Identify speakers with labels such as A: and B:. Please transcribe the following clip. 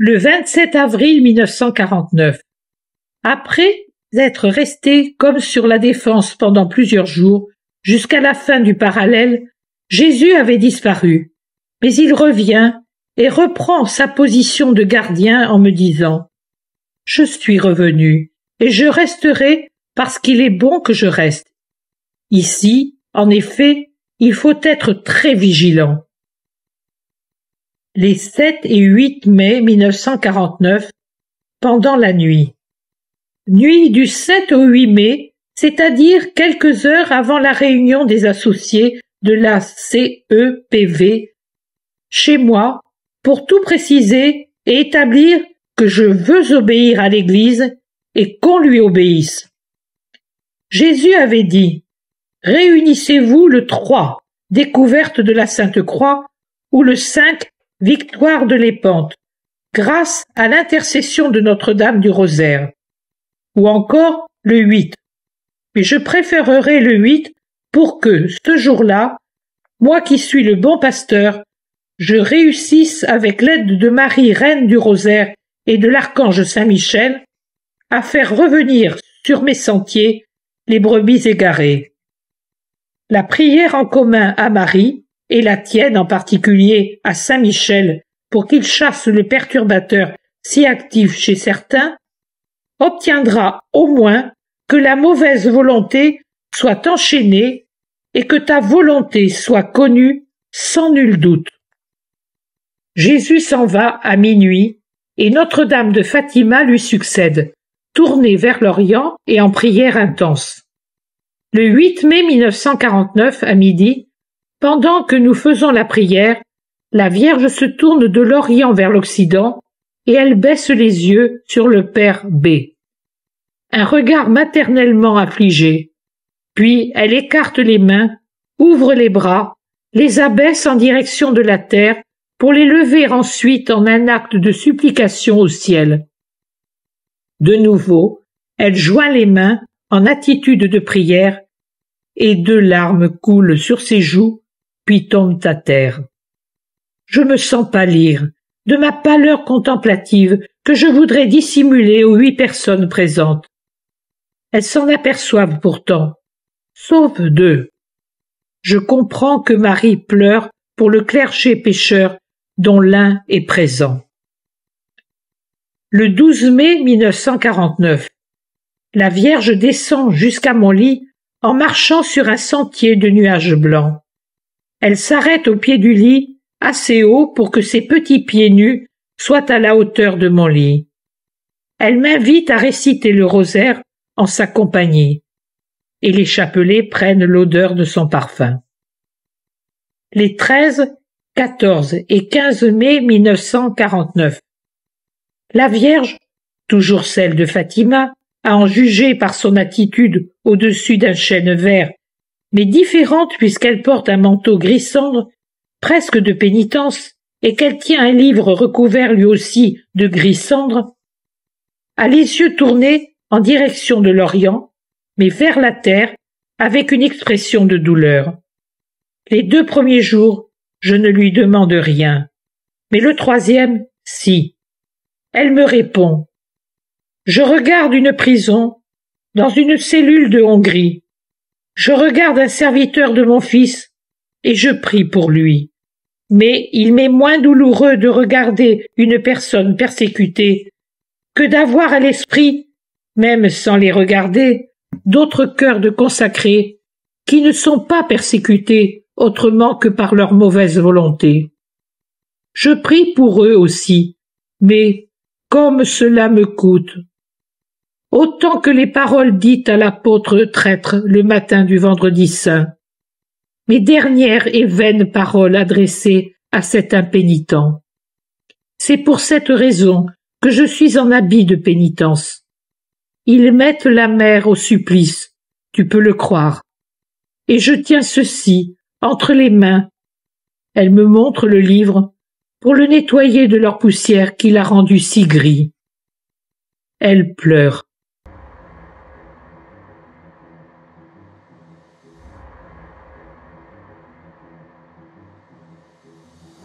A: Le 27 avril 1949. Après être resté comme sur la défense pendant plusieurs jours, jusqu'à la fin du parallèle, Jésus avait disparu. Mais il revient et reprend sa position de gardien en me disant « Je suis revenu et je resterai parce qu'il est bon que je reste. » Ici, en effet, il faut être très vigilant. Les 7 et 8 mai 1949, pendant la nuit. Nuit du 7 au 8 mai, c'est-à-dire quelques heures avant la réunion des associés de la CEPV, chez moi, pour tout préciser et établir que je veux obéir à l'Église et qu'on lui obéisse. Jésus avait dit « Réunissez-vous le 3, découverte de la Sainte Croix, ou le 5, victoire de l'Épante, grâce à l'intercession de Notre-Dame du Rosaire. » Ou encore le 8. Mais je préférerais le 8 pour que, ce jour-là, moi qui suis le bon pasteur, je réussisse avec l'aide de Marie, Reine du Rosaire et de l'Archange Saint-Michel, à faire revenir sur mes sentiers les brebis égarées. La prière en commun à Marie, et la tienne en particulier à Saint-Michel, pour qu'il chasse le perturbateur si actif chez certains, obtiendra au moins que la mauvaise volonté soit enchaînée et que ta volonté soit connue sans nul doute. Jésus s'en va à minuit et Notre-Dame de Fatima lui succède, tournée vers l'Orient et en prière intense. Le 8 mai 1949 à midi, pendant que nous faisons la prière, la Vierge se tourne de l'Orient vers l'Occident et elle baisse les yeux sur le Père B. Un regard maternellement affligé. Puis elle écarte les mains, ouvre les bras, les abaisse en direction de la terre pour les lever ensuite en un acte de supplication au ciel. De nouveau, elle joint les mains en attitude de prière et 2 larmes coulent sur ses joues puis tombent à terre. Je me sens pâlir de ma pâleur contemplative que je voudrais dissimuler aux 8 personnes présentes. Elles s'en aperçoivent pourtant, sauf 2. Je comprends que Marie pleure pour le clergé pécheur dont l'un est présent. Le 12 mai 1949. La Vierge descend jusqu'à mon lit en marchant sur un sentier de nuages blancs. Elle s'arrête au pied du lit, assez haut pour que ses petits pieds nus soient à la hauteur de mon lit. Elle m'invite à réciter le rosaire en sa compagnie, et les chapelets prennent l'odeur de son parfum. Les 13, 14 et 15 mai 1949. La Vierge, toujours celle de Fatima, à en juger par son attitude au-dessus d'un chêne vert, mais différente puisqu'elle porte un manteau gris cendre, presque de pénitence, et qu'elle tient un livre recouvert lui aussi de gris cendre, a les yeux tournés en direction de l'Orient, mais vers la terre, avec une expression de douleur. Les 2 premiers jours, je ne lui demande rien, mais le 3e, si. Elle me répond. Je regarde une prison, dans une cellule de Hongrie. Je regarde un serviteur de mon fils, et je prie pour lui. Mais il m'est moins douloureux de regarder une personne persécutée que d'avoir à l'esprit, même sans les regarder, d'autres cœurs de consacrés qui ne sont pas persécutés autrement que par leur mauvaise volonté. Je prie pour eux aussi, mais comme cela me coûte. Autant que les paroles dites à l'apôtre traître le matin du vendredi saint. Mes dernières et vaines paroles adressées à cet impénitent. C'est pour cette raison que je suis en habit de pénitence. Ils mettent la mère au supplice, tu peux le croire. Et je tiens ceci entre les mains. Elle me montre le livre pour le nettoyer de leur poussière qui l'a rendu si gris. Elle pleure.